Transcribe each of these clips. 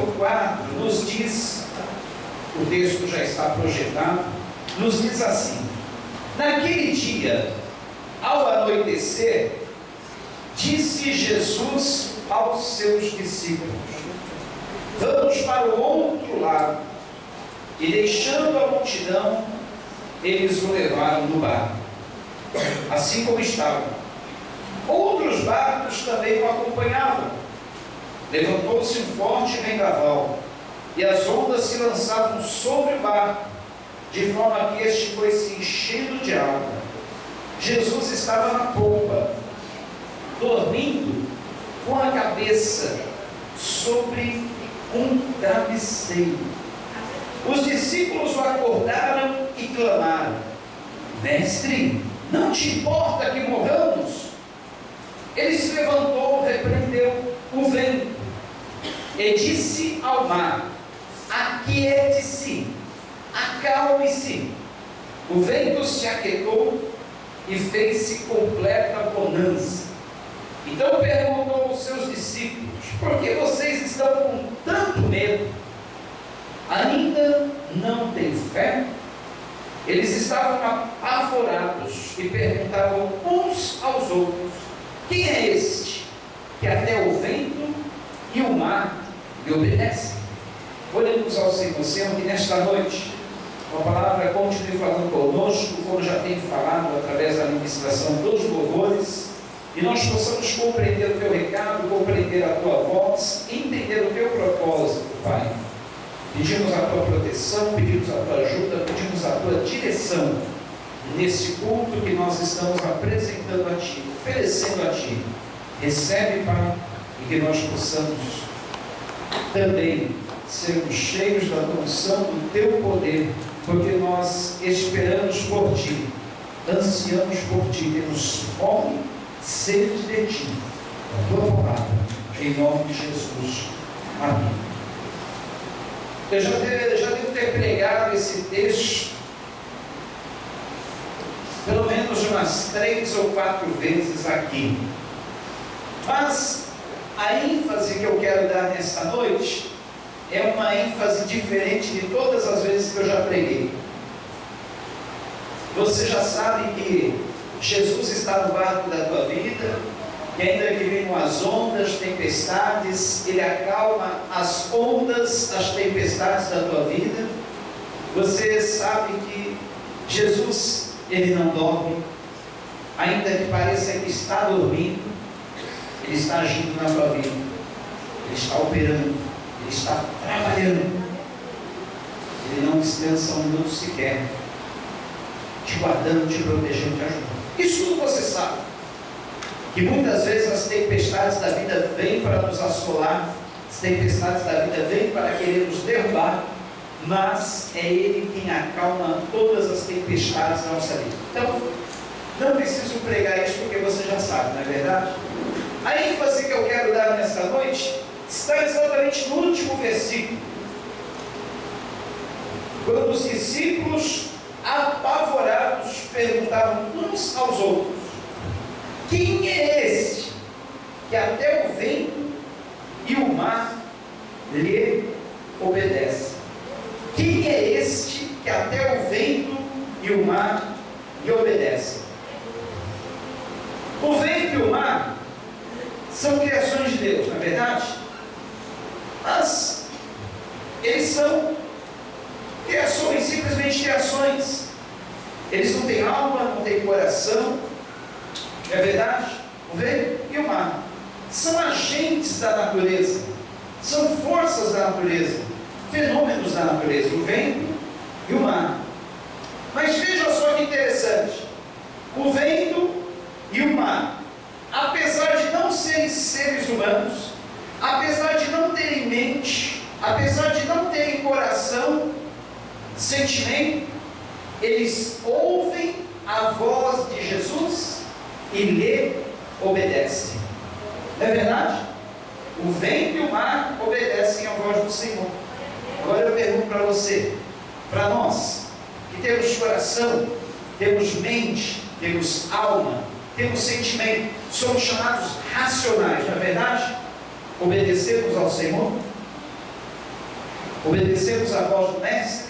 4 nos diz, o texto já está projetado, nos diz assim: naquele dia, ao anoitecer, disse Jesus aos seus discípulos: vamos para o outro lado. E deixando a multidão, eles o levaram no barco, assim como estavam. Outros barcos também o acompanhavam. Levantou-se um forte vendaval, e as ondas se lançavam sobre o barco, de forma que este foi se enchendo de água. Jesus estava na polpa, dormindo com a cabeça sobre um travesseiro. Os discípulos o acordaram e clamaram: mestre, não te importa que morramos? Ele se levantou, repreendeu o vento e disse ao mar: aquiete-se, acalme-se. O vento se aquietou e fez-se completa bonança. Então perguntou aos seus discípulos: por que vocês estão com tanto medo? Ainda não têm fé? Eles estavam apavorados e perguntavam uns aos outros: quem é este que até o vento e o mar lhe obedecem? Oremos ao Senhor. Senhor, que nesta noite a palavra continue falando conosco, como já tem falado através da administração dos louvores, e nós possamos compreender o teu recado, compreender a tua voz, entender o teu propósito, Pai. Pedimos a tua proteção, pedimos a tua ajuda, pedimos a tua direção nesse culto que nós estamos apresentando a ti, oferecendo a ti. Recebe, Pai, e que nós possamos também sermos cheios da tua unção, do teu poder, porque nós esperamos por ti, ansiamos por ti, temos fome, sede de ti, a tua palavra, em nome de Jesus. Amém. Eu já devo ter pregado esse texto pelo menos umas 3 ou 4 vezes aqui, mas a ênfase que eu quero dar nesta noite é uma ênfase diferente de todas as vezes que eu já preguei. Você já sabe que Jesus está no barco da tua vida, e ainda que venham as ondas, tempestades, Ele acalma as ondas, as tempestades da tua vida. Você sabe que Jesus, Ele não dorme, ainda que pareça que está dormindo, Ele está agindo na tua vida, Ele está operando, Ele está trabalhando, Ele não descansa um minuto sequer, te guardando, te protegendo, te ajudando. Isso tudo você sabe. Que muitas vezes as tempestades da vida vêm para nos assolar, as tempestades da vida vêm para querer nos derrubar, mas é Ele quem acalma todas as tempestades da nossa vida. Então, não preciso pregar isso porque você já sabe, não é verdade? A ênfase que eu quero dar nesta noite está exatamente no último versículo, quando os discípulos, apavorados, perguntavam uns aos outros: quem é este que até o vento e o mar lhe obedecem? Quem é este que até o vento e o mar lhe obedecem? O vento e o mar são criações de Deus, não é verdade? Mas eles são criações, simplesmente criações. Eles não têm alma, não têm coração. É verdade? O vento e o mar são agentes da natureza, são forças da natureza, fenômenos da natureza, o vento e o mar. Mas veja só que interessante: o vento e o mar, apesar de não serem seres humanos, apesar de não terem mente, apesar de não terem coração, sentimento, eles ouvem a voz de Jesus e lhe obedecem. Não é verdade? O vento e o mar obedecem à voz do Senhor. Agora eu pergunto para você, para nós, que temos coração, temos mente, temos alma, temos sentimento, somos chamados racionais, não é verdade? Obedecemos ao Senhor? Obedecemos a voz do Mestre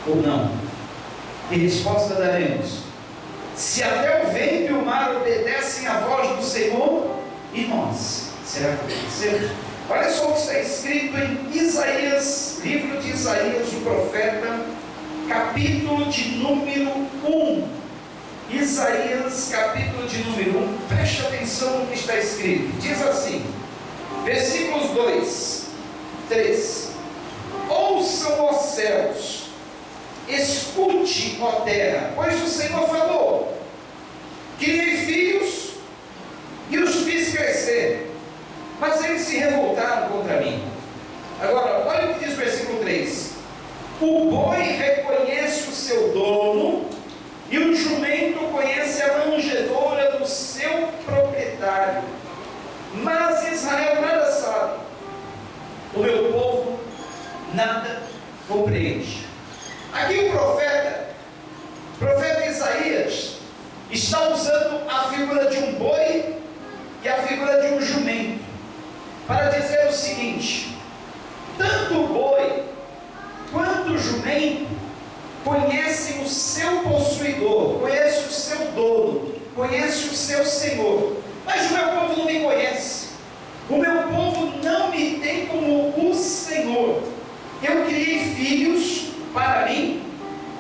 ou não? Que resposta daremos? Se até o vento e o mar obedecem à voz do Senhor, e nós? Será que obedecemos? Olha só o que está escrito em Isaías, livro de Isaías, o profeta, capítulo de número 1. Isaías, capítulo de número 1. Preste atenção no que está escrito. Diz assim, versículos 2, 3. Ouçam, ó céus, escute, ó terra, pois o Senhor falou: criei filhos e os fiz crescer, mas eles se revoltaram contra mim. Agora, olha o que diz o versículo 3: o boi reconhece o seu dono, e o jumento conhece a manjedoura do seu proprietário, mas Israel nada sabe, o meu povo nada compreende. Aqui o profeta Isaías, está usando a figura de um boi e a figura de um jumento, para dizer o seguinte: tanto o boi quanto o jumento conhecem o seu possuidor, conhece o seu dono, conhece o seu Senhor, mas o meu povo não me conhece, o meu povo não me tem como o Senhor. Eu criei filhos para mim,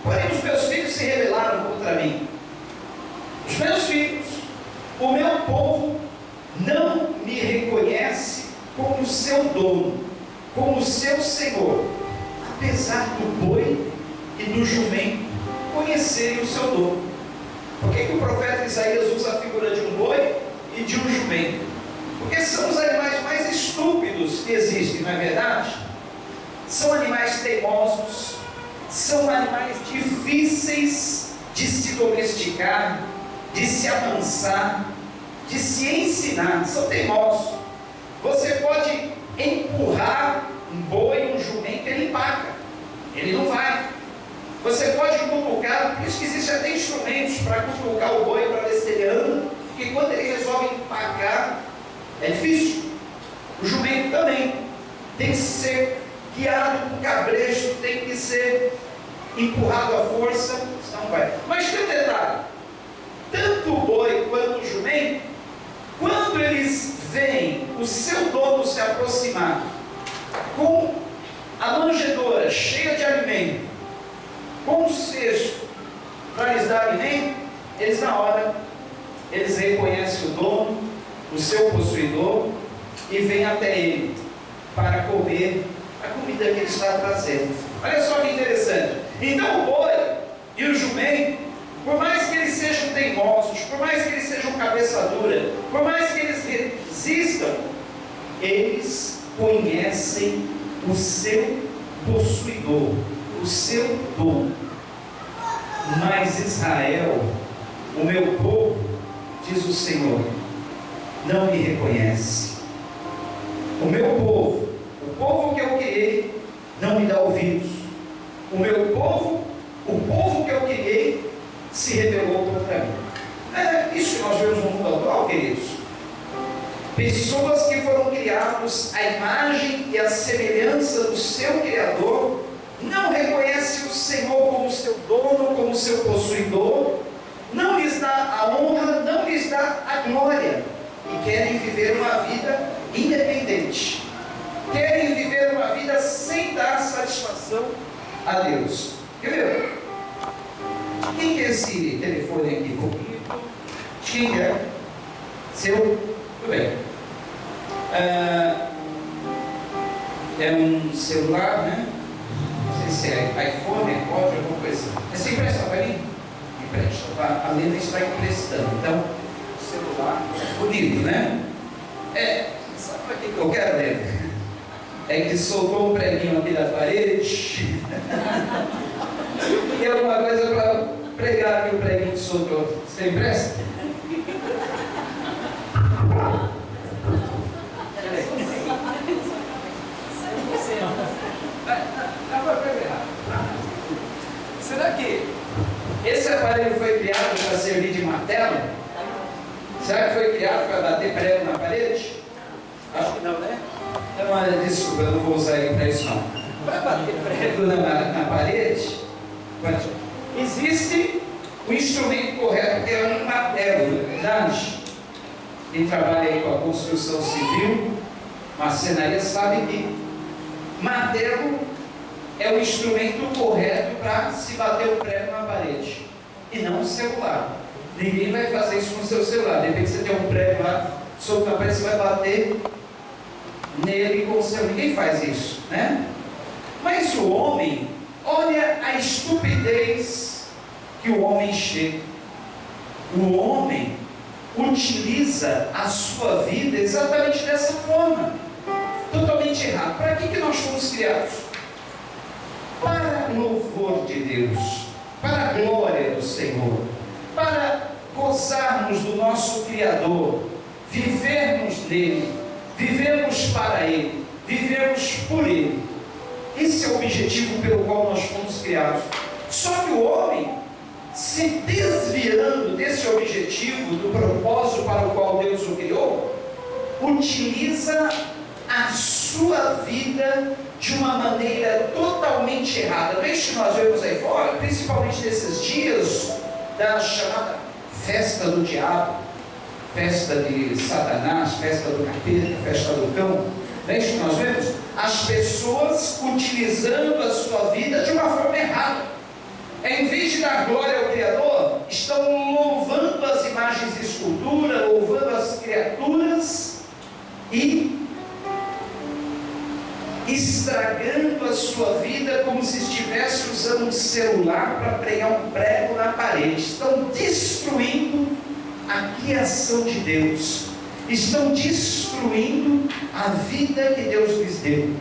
porém os meus filhos se rebelaram contra mim. Os meus filhos, o meu povo, não me reconhece como seu dono, como seu Senhor, apesar do boi e do jumento conhecerem o seu dono. Por que o profeta Isaías usa a figura de um boi e de um jumento? Porque são os animais mais estúpidos que existem, não é verdade? São animais teimosos, são animais difíceis de se domesticar, de se amansar, de se ensinar. São teimosos. Você pode empurrar um boi, um jumento, ele empaca, ele não vai. Você pode cutucar, por isso que existem até instrumentos para cutucar o boi para ver se ele anda, porque quando ele resolve empacar, é difícil. O jumento também tem que ser guiado com cabresto, tem que ser empurrado à força, senão vai. Mas tem um detalhe: tanto o boi quanto o jumento, quando eles veem o seu dono se aproximar com a manjedoura cheia de alimento, com o cesto para lhes dar alimento, eles na hora, eles reconhecem o dono, o seu possuidor, e vêm até ele para comer a comida que ele está trazendo. Olha só que interessante. Então o boi e o jumento, por mais que eles sejam teimosos, por mais que eles sejam cabeça dura, por mais que eles resistam, eles conhecem o seu possuidor, o seu dono. Mas Israel, o meu povo, diz o Senhor, não me reconhece. O meu povo, o povo que eu criei, não me dá ouvidos. O meu povo, o povo que eu criei, se rebelou contra mim. É isso que nós vemos no mundo atual, queridos. Pessoas que foram criadas à imagem e à semelhança do seu Criador, não reconhecem o Senhor como seu dono, como seu possuidor, não lhes dá a honra, não lhes dá a glória, e querem viver uma vida independente, querem viver uma vida sem dar satisfação a Deus. Quer ver? De quem é esse telefone aqui comigo? De quem é? Seu? Tudo bem. É um celular, né? Não sei se é iPhone, iPod, alguma coisa. Mas você empresta para mim? Empresta. A Lena está emprestando. Então, o celular é bonito, né? Sabe para que eu quero, Lena? É que soltou um preguinho aqui da parede. E alguma coisa para pregar aqui o preguinho que soltou. Você empresta? Será que esse aparelho foi criado para servir de martelo? Será que foi criado para bater prego na parede? Acho que não, né? Não, desculpa, eu não vou usar ele para isso não. Para bater prego na parede, existe o instrumento correto, que é um martelo, não é verdade? Quem trabalha aí com a construção civil, marcenaria, sabe que martelo é o instrumento correto para se bater o prego na parede, e não o celular. Ninguém vai fazer isso com o seu celular. De repente você tem um prego lá solto na parede, você vai bater nele com o celular. Ninguém faz isso, né? Mas o homem, olha a estupidez que o homem chega. O homem utiliza a sua vida exatamente dessa forma, totalmente errado. Para que nós fomos criados? Para o louvor de Deus, para a glória do Senhor, para gozarmos do nosso Criador, vivermos nele, vivermos para Ele, vivermos por Ele. Esse é o objetivo pelo qual nós fomos criados. Só que o homem, se desviando desse objetivo, do propósito para o qual Deus o criou, utiliza a sua vida de uma maneira totalmente errada. Veja que nós vemos aí fora, principalmente nesses dias da chamada festa do diabo, festa de Satanás, festa do capeta, festa do cão. Veja que nós vemos as pessoas utilizando a sua vida de uma forma errada. Em vez de dar glória ao Criador, estão louvando as imagens de escultura, louvando as criaturas e estragando a sua vida como se estivesse usando um celular para pregar um prego na parede. Estão destruindo a criação de Deus, estão destruindo a vida que Deus lhes deu,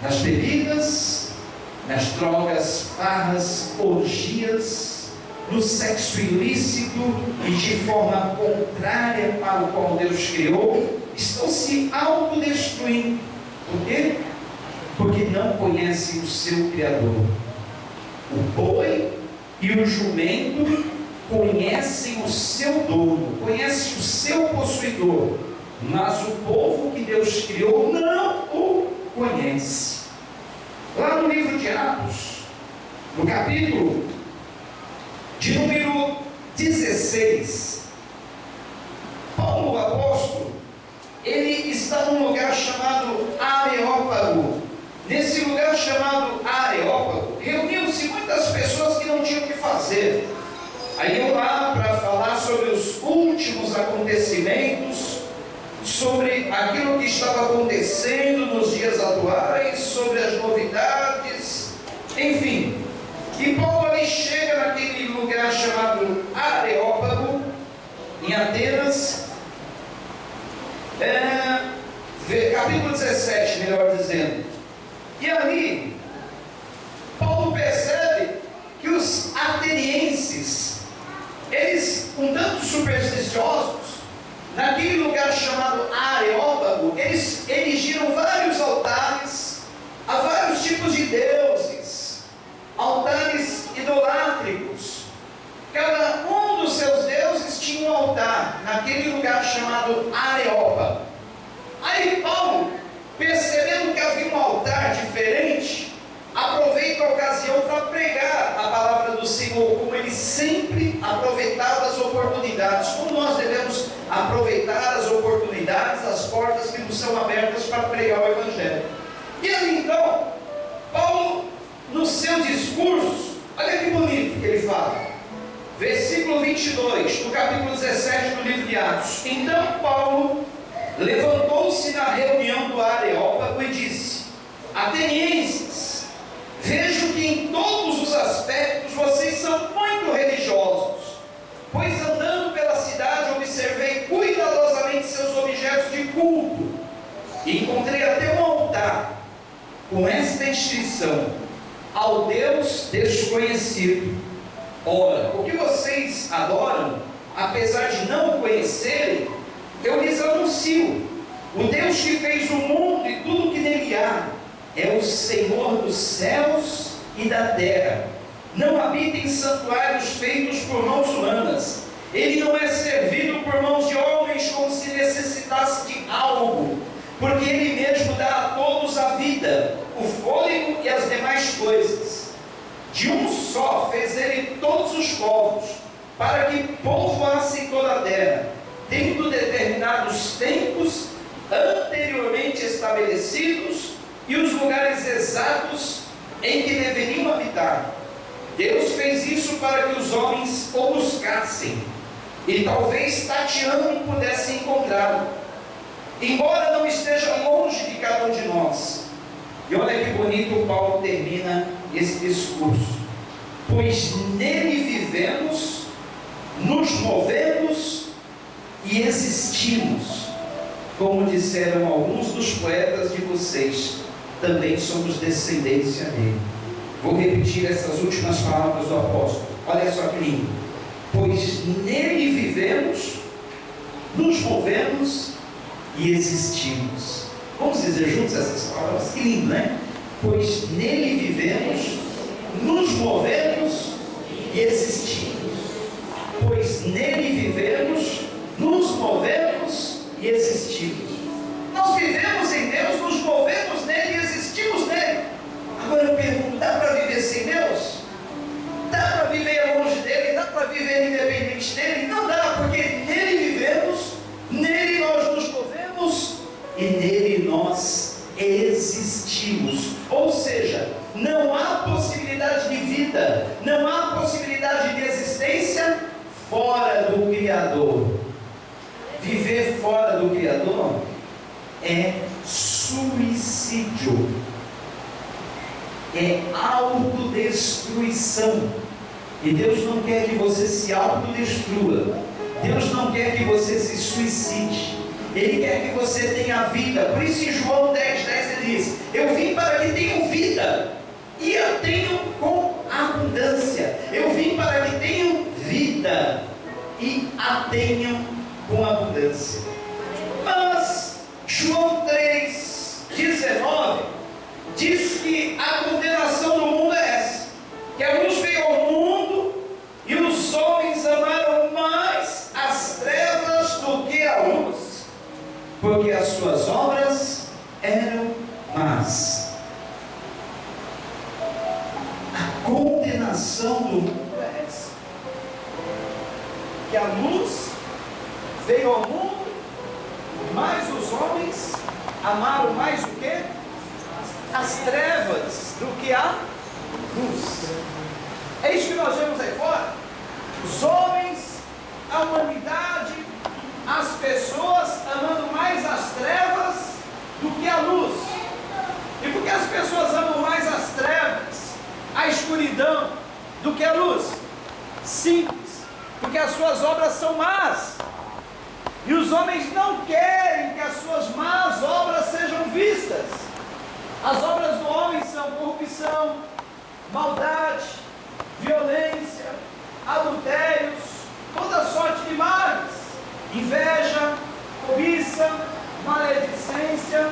nas bebidas, nas drogas, farras, orgias, no sexo ilícito e de forma contrária para o qual Deus criou. Estão se autodestruindo. Por quê? Porque não conhecem o seu Criador. O boi e o jumento conhecem o seu dono, conhecem o seu possuidor, mas o povo que Deus criou não o conhece. Lá no livro de Atos, no capítulo de número 16, Paulo o apóstolo, ele está num lugar chamado Areópago. Nesse lugar chamado Areópago, reuniam-se muitas pessoas que não tinham o que fazer. Aí iam lá para falar sobre os últimos acontecimentos, sobre aquilo que estava acontecendo nos dias atuais, sobre as novidades, enfim. E Paulo ali chega naquele lugar chamado Areópago, em Atenas, capítulo 17, melhor dizendo. E ali, Paulo percebe que os atenienses, eles, um tanto supersticiosos, naquele lugar chamado Areópago, eles erigiram vários altares a vários tipos de deuses, altares idolátricos. Cada um dos seus deuses tinha um altar naquele lugar chamado Areópago. Aí Paulo, percebendo que havia um altar diferente, aproveita a ocasião para pregar a palavra do Senhor, como ele sempre aproveitava as oportunidades, como nós devemos aproveitar as oportunidades, as portas que nos são abertas para pregar o Evangelho. E ali então, Paulo, no seu discurso, olha que bonito que ele fala, versículo 22, do capítulo 17 do livro de Atos. Então Paulo levantou-se na reunião do Areópago e disse: Atenienses, vejo que em todos os aspectos vocês são muito religiosos, pois andando pela cidade observei cuidadosamente seus objetos de culto, e encontrei até um altar com esta inscrição: ao Deus desconhecido. Ora, o que vocês adoram, apesar de não o conhecerem, eu lhes anuncio: o Deus que fez o mundo e tudo que nele há é o Senhor dos céus e da terra. Não habita em santuários feitos por mãos humanas. Ele não é servido por mãos de homens como se necessitasse de algo, porque Ele mesmo dá a todos a vida, o fôlego e as demais coisas. De um só fez Ele todos os povos, para que povoassem toda a terra, tendo determinados tempos anteriormente estabelecidos e os lugares exatos em que deveriam habitar. Deus fez isso para que os homens o buscassem e talvez tateando pudessem encontrá-lo, embora não esteja longe de cada um de nós. E olha que bonito Paulo termina esse discurso: pois nele vivemos, nos movemos e existimos. Como disseram alguns dos poetas de vocês, também somos descendência dele. Vou repetir essas últimas palavras do apóstolo. Olha só que lindo. Pois nele vivemos, nos movemos e existimos. Vamos dizer juntos essas palavras? Que lindo, né? Pois nele vivemos, nos movemos e existimos. Pois nele vivemos, nos movemos e existimos. Nós vivemos em Deus, nos movemos nele e existimos nele. Agora eu pergunto: dá para viver sem Deus? Dá para viver longe dele? Dá para viver independente dele? Não dá, porque nele vivemos, nele nós nos movemos e nele nós existimos. Ou seja, não há possibilidade de vida, não há possibilidade de existência fora do Criador. Viver fora do Criador é suicídio, é autodestruição. E Deus não quer que você se autodestrua. Deus não quer que você se suicide. Ele quer que você tenha vida. Por isso em João 10:10 ele diz: eu vim para que tenham vida e a tenham com abundância. Eu vim para que tenham vida e a tenham com abundância. Mas João 3:19 diz que a condenação do mundo é essa: que a luz veio ao mundo e os homens amaram mais as trevas do que a luz, porque as suas obras eram más. A condenação do mundo é essa: que a luz veio ao mundo, mas os homens amaram mais o que? As trevas do que a luz. É isso que nós vemos aí fora. Os homens, a humanidade, as pessoas amando mais as trevas do que a luz. E por que as pessoas amam mais as trevas, a escuridão, do que a luz? Simples: porque as suas obras são más. E os homens não querem que as suas más obras sejam vistas. As obras do homem são corrupção, maldade, violência, adultérios, toda sorte de males, inveja, cobiça, maledicência.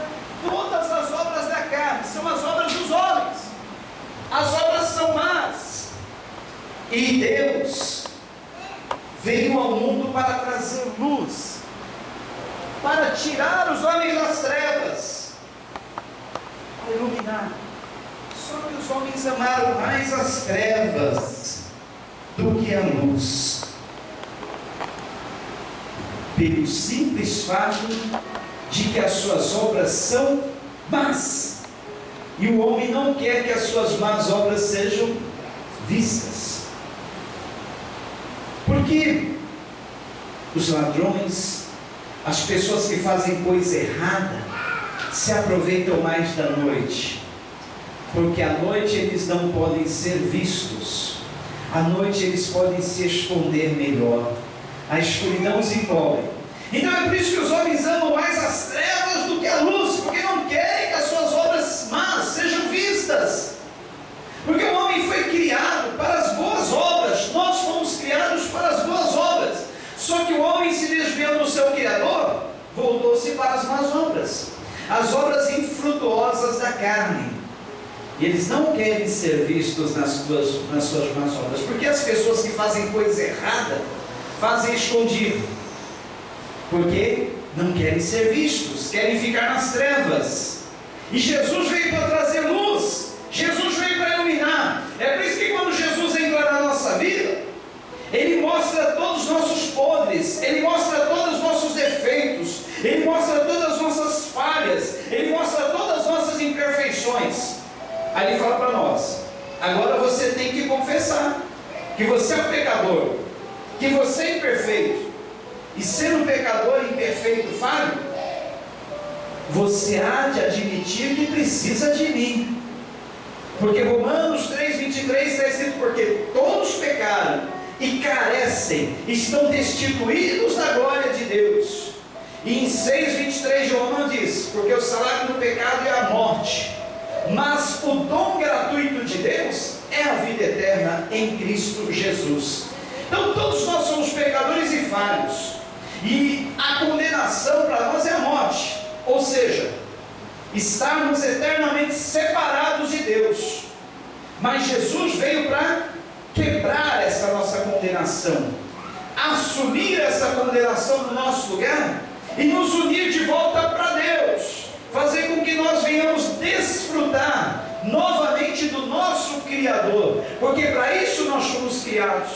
Todas as obras da carne são as obras dos homens. As obras são más. E Deus veio ao mundo para trazer luz, para tirar os homens das trevas, para iluminar. Só que os homens amaram mais as trevas do que a luz, pelo simples fato de que as suas obras são más, e o homem não quer que as suas más obras sejam vistas. Porque os ladrões, as pessoas que fazem coisa errada, se aproveitam mais da noite, porque à noite eles não podem ser vistos, à noite eles podem se esconder melhor, a escuridão os envolve. Então é por isso que os homens amam mais as trevas do que a luz, porque não querem que as suas obras más sejam vistas. Porque o homem foi criado para as boas obras, nós fomos criados para as boas obras. Só que o homem, se desviando do seu Criador, voltou-se para as más obras, as obras infrutuosas da carne. E eles não querem ser vistos nas suas más obras, porque as pessoas que fazem coisa errada, fazem escondido. Por quê? não querem ser vistos, querem ficar nas trevas. E Jesus veio para trazer luz, Jesus veio para iluminar. É por isso que quando Jesus entra na nossa vida, Ele mostra todos os nossos podres, Ele mostra todos os nossos defeitos, Ele mostra todas as nossas falhas, Ele mostra todas as nossas imperfeições. Aí Ele fala para nós: agora você tem que confessar que você é um pecador, que você é imperfeito. E sendo um pecador imperfeito, falho, você há de admitir que precisa de mim. Porque Romanos 3,23 está escrito: porque todos pecaram e carecem, estão destituídos da glória de Deus. E em 6,23 João diz: porque o salário do pecado é a morte, mas o dom gratuito de Deus é a vida eterna em Cristo Jesus. Então todos nós somos pecadores e falhos, e a condenação para nós é a morte, ou seja, estarmos eternamente separados de Deus. Mas Jesus veio para quebrar essa nossa condenação, assumir essa condenação no nosso lugar e nos unir de volta para Deus, fazer com que nós venhamos desfrutar novamente do nosso Criador, porque para isso nós fomos criados,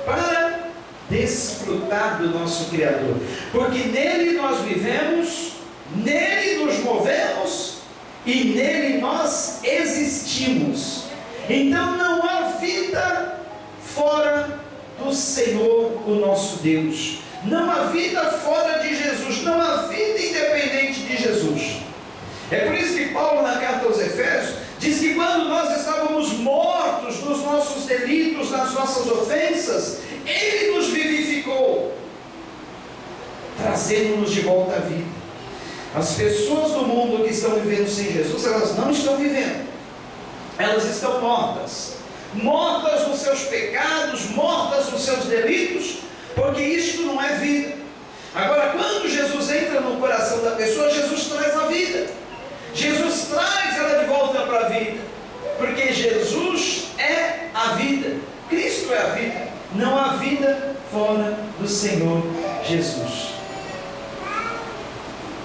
para desfrutar do nosso Criador, porque nele nós vivemos, nele nos movemos e nele nós existimos. Então não há vida fora do Senhor, o nosso Deus. Não há vida fora de Jesus, não há vida independente de Jesus. É por isso que Paulo, na carta aos Efésios, diz que quando nós estávamos mortos nos nossos delitos, nas nossas ofensas, Ele nos vivificou, trazendo-nos de volta à vida. As pessoas do mundo que estão vivendo sem Jesus, elas não estão vivendo, elas estão mortas, mortas nos seus pecados, mortas nos seus delitos, porque isto não é vida. Agora, quando Jesus entra no coração da pessoa, Jesus traz a vida, Jesus traz ela de volta para a vida, porque Jesus é a vida, Cristo é a vida, não há vida fora do Senhor Jesus.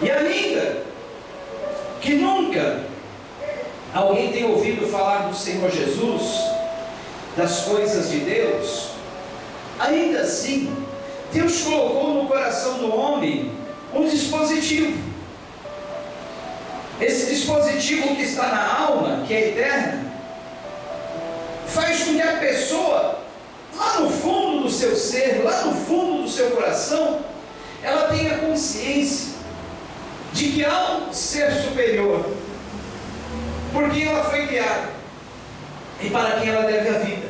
E ainda que nunca alguém tenha ouvido falar do Senhor Jesus, das coisas de Deus, ainda assim Deus colocou no coração do homem um dispositivo. Esse dispositivo que está na alma, que é eterna, faz com que a pessoa, lá no fundo do seu ser, lá no fundo do seu coração, ela tenha consciência de que há um ser superior, por quem ela foi criada, e para quem ela deve a vida,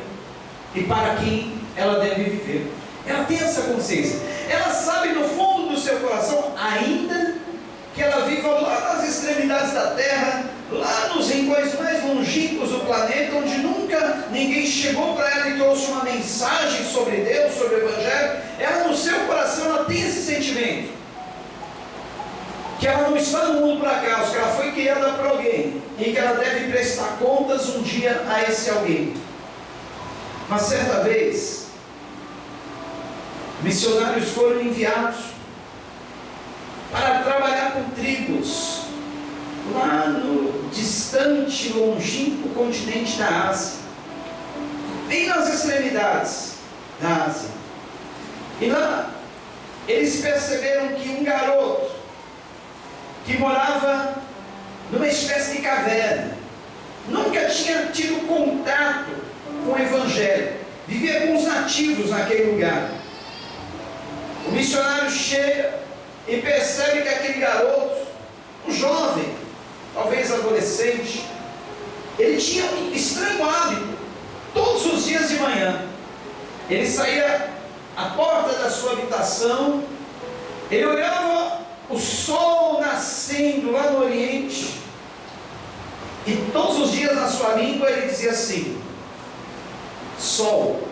e para quem ela deve viver. Ela tem essa consciência, ela sabe no fundo do seu coração, ainda que ela viva lá nas extremidades da terra, lá nos rincões mais longínquos do planeta, onde nunca ninguém chegou para ela e trouxe uma mensagem sobre Deus, sobre o Evangelho, ela no seu coração, ela tem esse sentimento, que ela não está no mundo por acaso, que ela foi criada por alguém, e que ela deve prestar contas um dia a esse alguém. Mas certa vez, missionários foram enviados para trabalhar com tribos lá no distante, longínquo continente da Ásia, bem nas extremidades da Ásia. E lá eles perceberam que um garoto que morava numa espécie de caverna, nunca tinha tido contato com o Evangelho, vivia com os nativos naquele lugar. O missionário chega e percebe que aquele garoto, um jovem, talvez adolescente, ele tinha um estranho hábito. Todos os dias de manhã ele saía à porta da sua habitação, ele olhava o sol nascendo lá no Oriente, e todos os dias na sua língua ele dizia assim: sol,